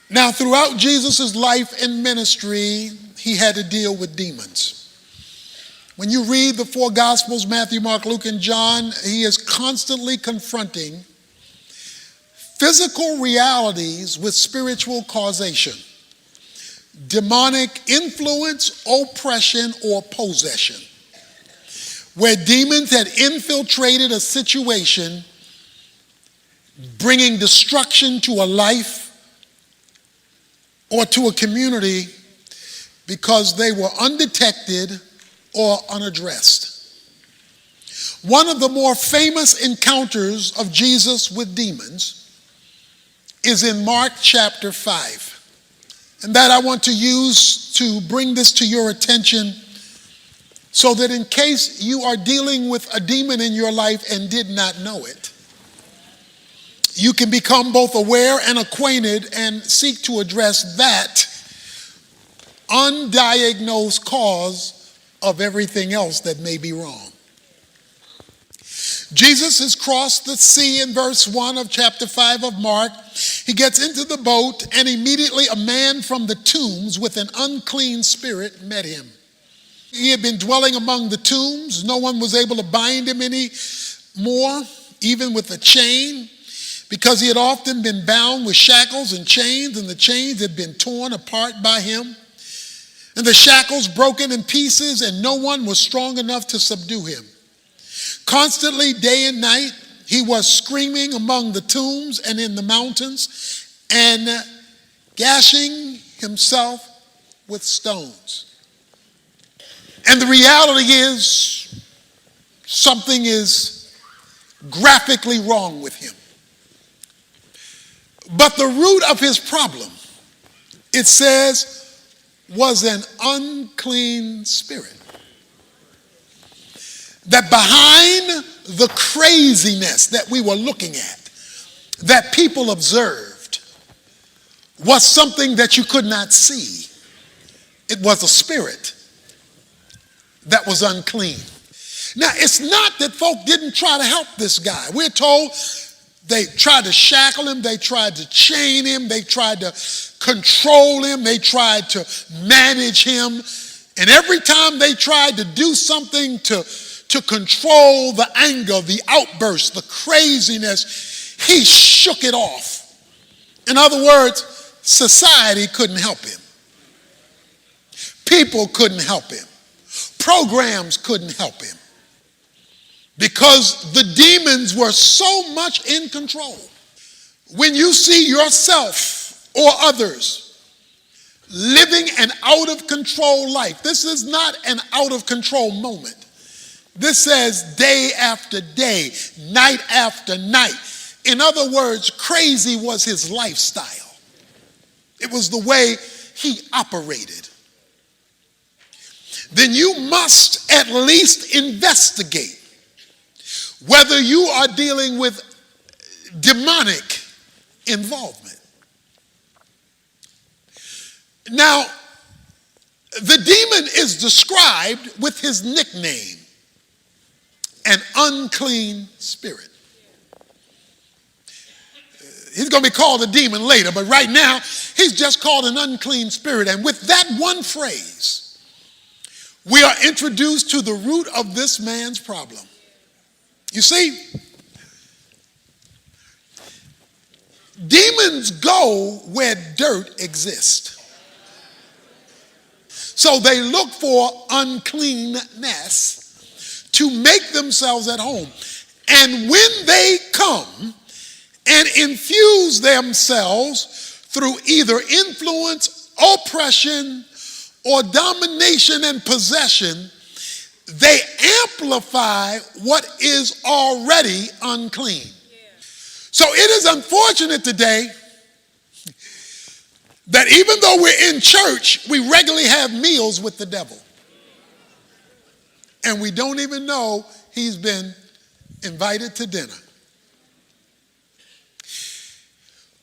Now, throughout Jesus' life and ministry, he had to deal with demons. When you read the four Gospels, Matthew, Mark, Luke, and John, he is constantly confronting physical realities with spiritual causation, demonic influence, oppression, or possession, where demons had infiltrated a situation, bringing destruction to a life or to a community because they were undetected or unaddressed. One of the more famous encounters of Jesus with demons is in Mark chapter 5. And that I want to use to bring this to your attention so that in case you are dealing with a demon in your life and did not know it, you can become both aware and acquainted and seek to address that undiagnosed cause of everything else that may be wrong. Jesus has crossed the sea in verse 1 of chapter 5 of Mark. He gets into the boat, and immediately a man from the tombs with an unclean spirit met him. He had been dwelling among the tombs. No one was able to bind him any more, even with a chain, because he had often been bound with shackles and chains, and the chains had been torn apart by him, and the shackles broken in pieces, and no one was strong enough to subdue him. Constantly, day and night, he was screaming among the tombs and in the mountains and gashing himself with stones. And the reality is, something is graphically wrong with him. But the root of his problem, it says, was an unclean spirit. That behind the craziness that we were looking at, that people observed, was something that you could not see. It was a spirit that was unclean. Now, it's not that folk didn't try to help this guy. We're told they tried to shackle him, they tried to chain him, they tried to control him, they tried to manage him. And every time they tried to do something to control the anger, the outburst, the craziness, he shook it off. In other words, society couldn't help him. People couldn't help him. Programs couldn't help him. Because the demons were so much in control. When you see yourself or others living an out of control life, this is not an out of control moment. This says day after day, night after night. In other words, crazy was his lifestyle. It was the way he operated. Then you must at least investigate whether you are dealing with demonic involvement. Now, the demon is described with his nickname, an unclean spirit. He's going to be called a demon later, but right now, he's just called an unclean spirit. And with that one phrase, we are introduced to the root of this man's problem. You see, demons go where dirt exists. So they look for uncleanness to make themselves at home. And when they come and infuse themselves through either influence, oppression, or domination and possession, they amplify what is already unclean. So it is unfortunate today that even though we're in church, we regularly have meals with the devil. And we don't even know he's been invited to dinner.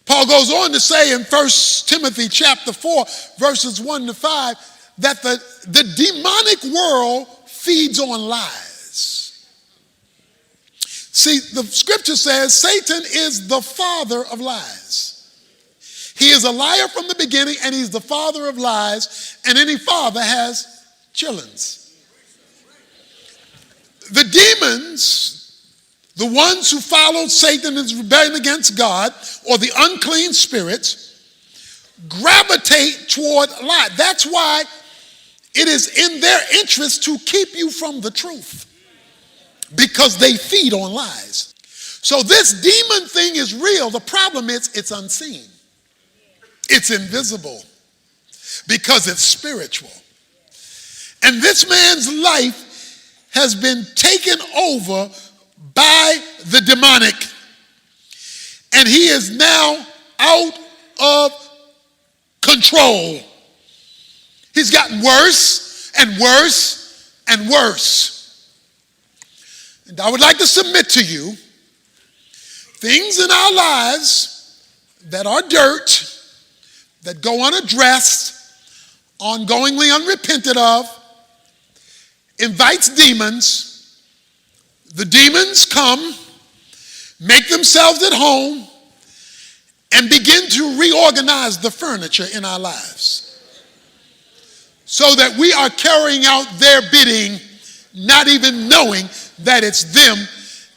Paul goes on to say in 1 Timothy chapter 4, verses 1 to 5, that the demonic world feeds on lies. See, the scripture says Satan is the father of lies. He is a liar from the beginning, and he's the father of lies, and any father has childrens. The demons, the ones who followed Satan in his rebellion against God, or the unclean spirits, gravitate toward lie. That's why it is in their interest to keep you from the truth, because they feed on lies. So this demon thing is real. The problem is it's unseen. It's invisible because it's spiritual. And this man's life has been taken over by the demonic. And he is now out of control. He's gotten worse and worse and worse. And I would like to submit to you things in our lives that are dirt, that go unaddressed, ongoingly unrepented of, invites demons. The demons come, make themselves at home, and begin to reorganize the furniture in our lives so that we are carrying out their bidding, not even knowing that it's them.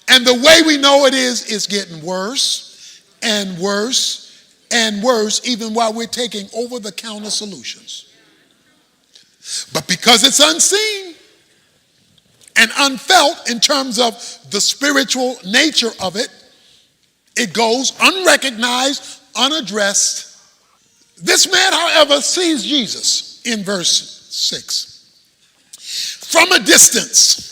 And the way we know it is, it's getting worse and worse and worse, even while we're taking over-the-counter solutions. But because it's unseen and unfelt in terms of the spiritual nature of it, it goes unrecognized, unaddressed. This man, however, sees Jesus in verse 6. From a distance,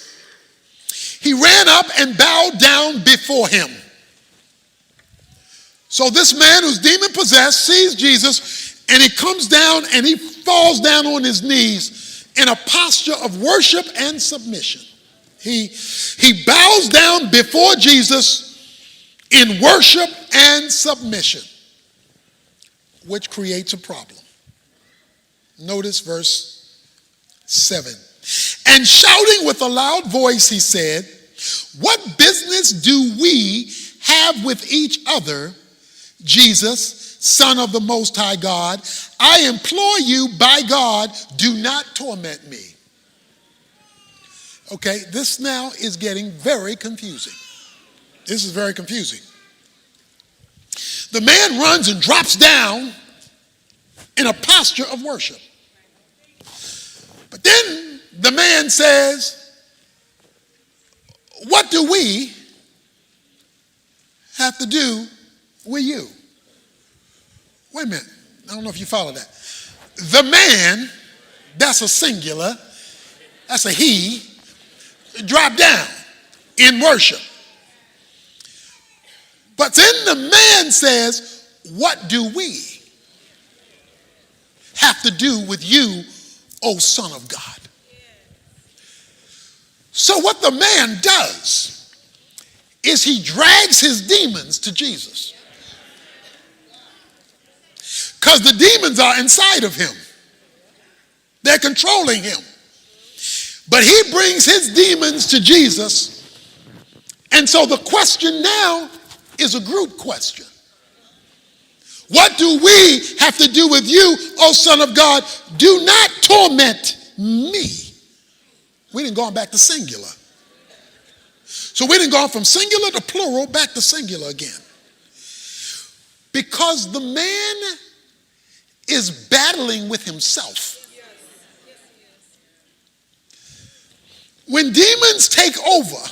he ran up and bowed down before him. So this man who's demon-possessed sees Jesus, and he comes down and he falls down on his knees in a posture of worship and submission. He bows down before Jesus in worship and submission, which creates a problem. Notice verse 7. And shouting with a loud voice, he said, "What business do we have with each other, Jesus, Son of the Most High God? I implore you by God, do not torment me." Okay, this now is getting very confusing. This is very confusing. The man runs and drops down in a posture of worship. But then the man says, "What do we have to do with you?" Wait a minute. I don't know if you follow that. The man, that's a singular, that's a he, dropped down in worship. But then the man says, "What do we have to do with you, O Son of God?" So what the man does is he drags his demons to Jesus. Because the demons are inside of him. They're controlling him. But he brings his demons to Jesus. And so the question now is a group question. What do we have to do with you, O Son of God? Do not torment me. We didn't go back to singular. So we didn't go from singular to plural back to singular again. Because the man is battling with himself. When demons take over,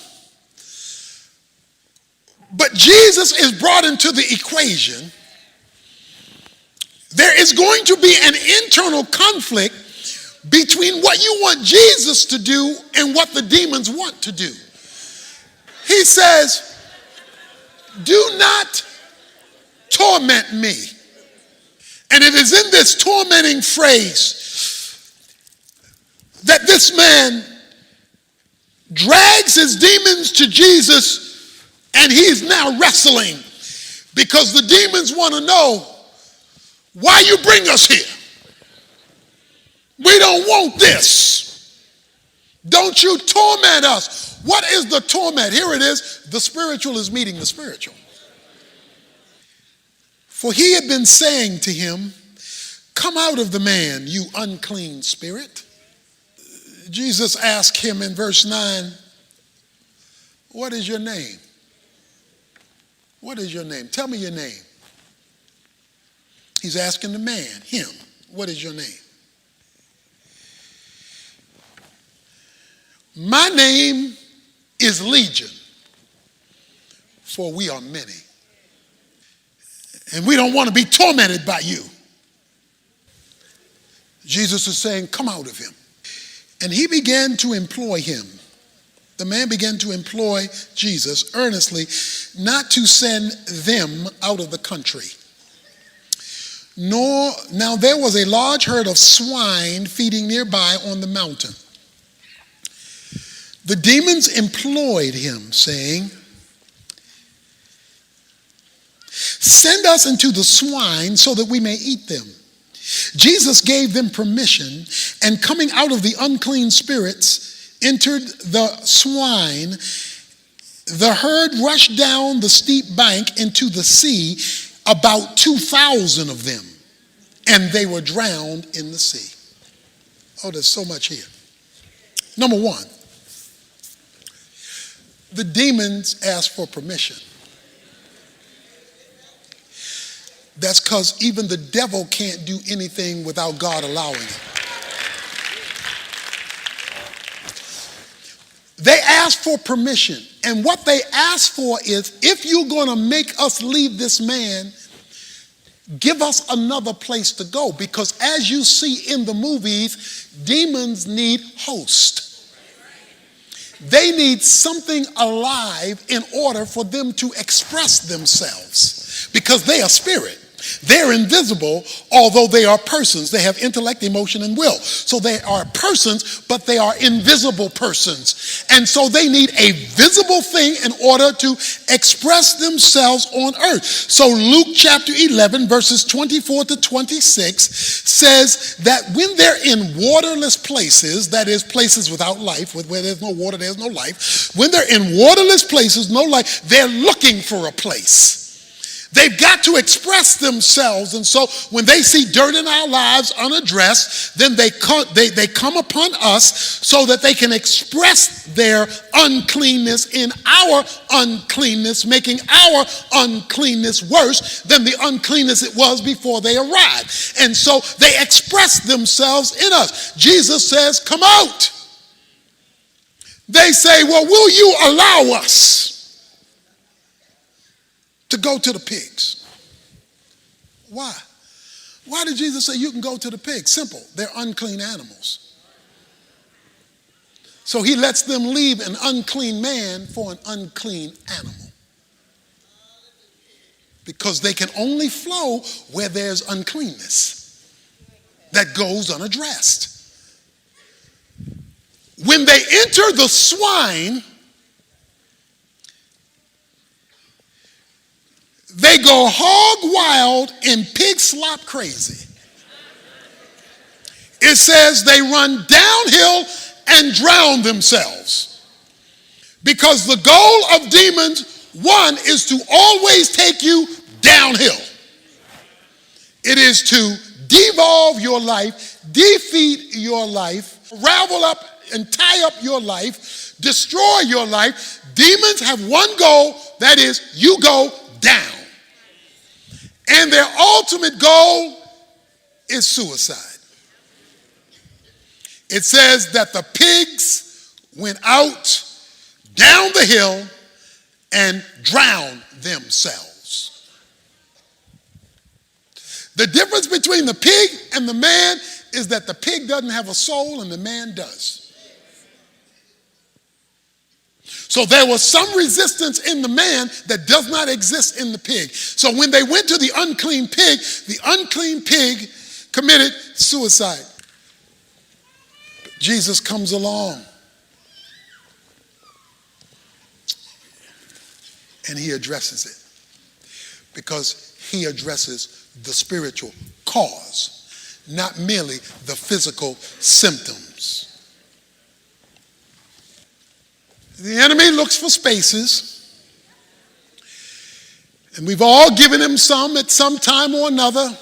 but Jesus is brought into the equation, there is going to be an internal conflict between what you want Jesus to do and what the demons want to do. He says, "Do not torment me." And it is in this tormenting phrase that this man drags his demons to Jesus, and he's now wrestling because the demons want to know, why you bring us here? We don't want this. Don't you torment us. What is the torment? Here it is. The spiritual is meeting the spiritual. For he had been saying to him, "Come out of the man, you unclean spirit." Jesus asked him in verse 9, "What is your name?" What is your name? Tell me your name. He's asking the man, him, what is your name? My name is Legion, for we are many. And we don't want to be tormented by you. Jesus is saying, come out of him. And he began to employ him. The man began to employ Jesus earnestly, not to send them out of the country. Now there was a large herd of swine feeding nearby on the mountain. The demons employed him, saying, "Send us into the swine so that we may eat them." Jesus gave them permission, and coming out of the unclean spirits, entered the swine. The herd rushed down the steep bank into the sea, about 2,000 of them, and they were drowned in the sea. Oh, there's so much here. Number one, the demons asked for permission. That's because even the devil can't do anything without God allowing it. They asked for permission. And what they asked for is, if you're going to make us leave this man, give us another place to go. Because as you see in the movies, demons need hosts. They need something alive in order for them to express themselves. Because they are spirit. They're invisible, although they are persons. They have intellect, emotion, and will. So they are persons, but they are invisible persons. And so they need a visible thing in order to express themselves on earth. So Luke chapter 11, verses 24 to 26 says that when they're in waterless places, that is places without life, where there's no water, there's no life. When they're in waterless places, no life, they're looking for a place. They've got to express themselves, and so when they see dirt in our lives unaddressed, then they come upon us so that they can express their uncleanness in our uncleanness, making our uncleanness worse than the uncleanness it was before they arrived. And so they express themselves in us. Jesus says, "Come out." They say, "Well, will you allow us to go to the pigs?" Why? Why did Jesus say you can go to the pigs? Simple. They're unclean animals. So he lets them leave an unclean man for an unclean animal. Because they can only flow where there's uncleanness that goes unaddressed. When they enter the swine, they go hog wild and pig slop crazy. It says they run downhill and drown themselves. Because the goal of demons, one, is to always take you downhill. It is to devolve your life, defeat your life, ravel up and tie up your life, destroy your life. Demons have one goal, that is, you go down. And their ultimate goal is suicide. It says that the pigs went out down the hill and drowned themselves. The difference between the pig and the man is that the pig doesn't have a soul and the man does. So there was some resistance in the man that does not exist in the pig. So when they went to the unclean pig committed suicide. But Jesus comes along and he addresses it. Because he addresses the spiritual cause, not merely the physical symptoms. The enemy looks for spaces, And we've all given him some at some time or another.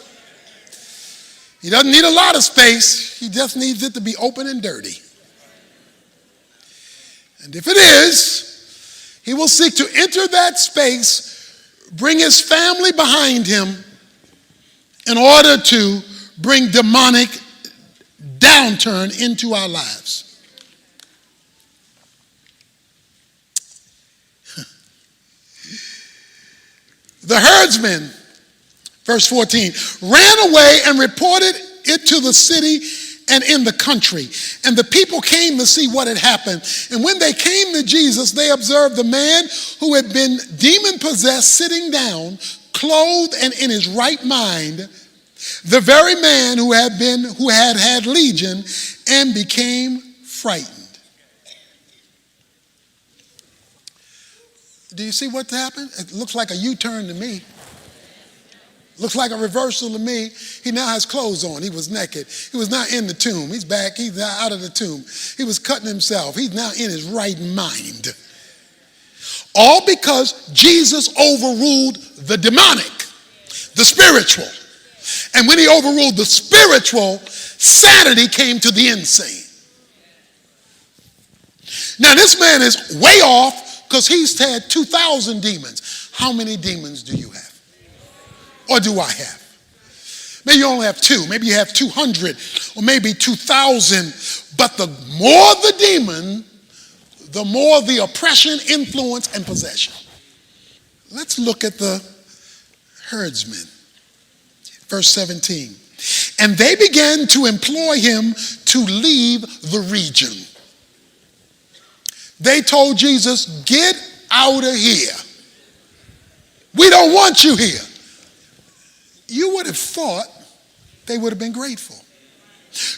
He doesn't need a lot of space. He just needs it to be open and dirty. And if it is, he will seek to enter that space, bring his family behind him in order to bring demonic downturn into our lives. The herdsmen, verse 14, ran away and reported it to the city and in the country. And the people came to see what had happened. And when they came to Jesus, they observed the man who had been demon-possessed sitting down, clothed and in his right mind, the very man who had legion, and became frightened. Do you see what happened? It looks like a U-turn to me. Looks like a reversal to me. He now has clothes on. He was naked. He was not in the tomb. He's back. He's now out of the tomb. He was cutting himself. He's now in his right mind. All because Jesus overruled the demonic, the spiritual. And when he overruled the spiritual, sanity came to the insane. Now this man is way off because he's had 2,000 demons. How many demons do you have? Or do I have? Maybe you only have 2. Maybe you have 200 or maybe 2,000. But the more the demon, the more the oppression, influence, and possession. Let's look at the herdsmen. Verse 17. And they began to employ him to leave the region. They told Jesus, get out of here. We don't want you here. You would have thought they would have been grateful.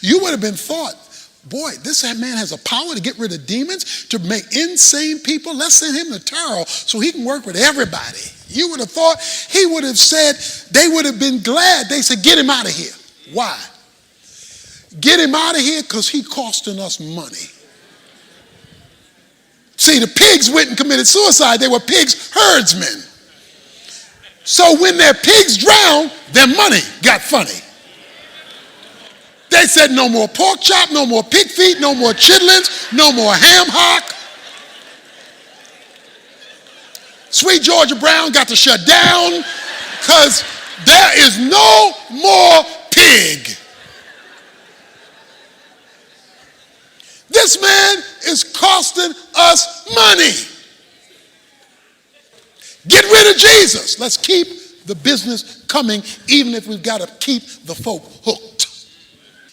You would have been thought, boy, this man has a power to get rid of demons, to make insane people. Let's send him to Taro so he can work with everybody. You would have thought he would have said, they would have been glad. They said, get him out of here. Why? Get him out of here because he's costing us money. See, the pigs went and committed suicide. They were pigs herdsmen. So when their pigs drowned, their money got funny. They said no more pork chop, no more pig feet, no more chitlins, no more ham hock. Sweet Georgia Brown got to shut down because there is no more pig. This man is costing us money. Get rid of Jesus. Let's keep the business coming, even if we've got to keep the folk hooked.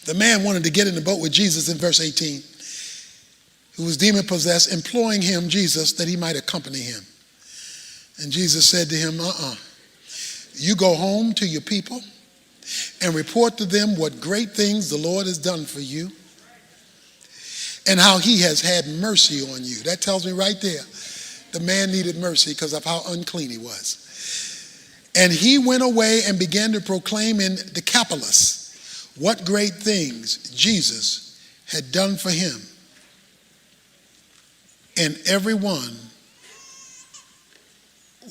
The man wanted to get in the boat with Jesus in verse 18, who was demon-possessed, imploring him, Jesus, that he might accompany him. And Jesus said to him, you go home to your people and report to them what great things the Lord has done for you and how he has had mercy on you. That tells me right there, the man needed mercy because of how unclean he was. And he went away and began to proclaim in Decapolis what great things Jesus had done for him. And everyone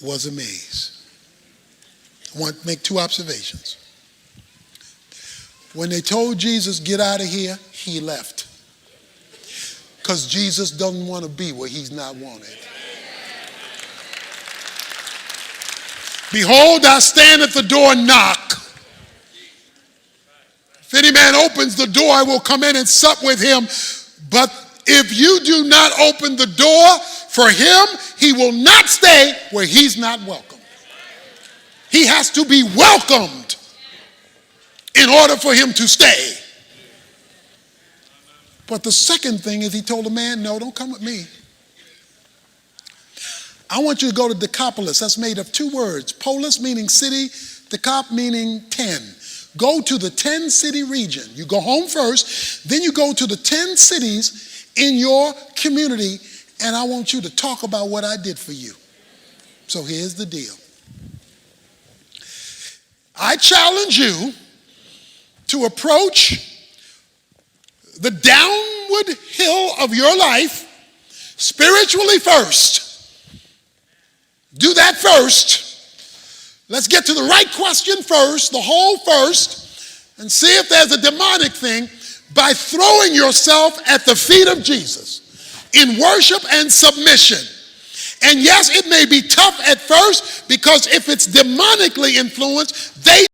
was amazed. I want to make 2 observations. When they told Jesus, get out of here, he left. Because Jesus doesn't want to be where he's not wanted. Behold, I stand at the door and knock. If any man opens the door, I will come in and sup with him. But if you do not open the door for him, he will not stay where he's not welcome. He has to be welcomed in order for him to stay. But the second thing is he told the man, no, don't come with me. I want you to go to Decapolis. That's made of 2 words. Polis meaning city, Decap meaning 10. Go to the 10 city region. You go home first, then you go to the 10 cities in your community, and I want you to talk about what I did for you. So here's the deal. I challenge you to approach the downward hill of your life spiritually first. Do that first Let's get to the right question first, the whole first, and see if there's a demonic thing by throwing yourself at the feet of Jesus in worship and submission. And yes, it may be tough at first because if it's demonically influenced, they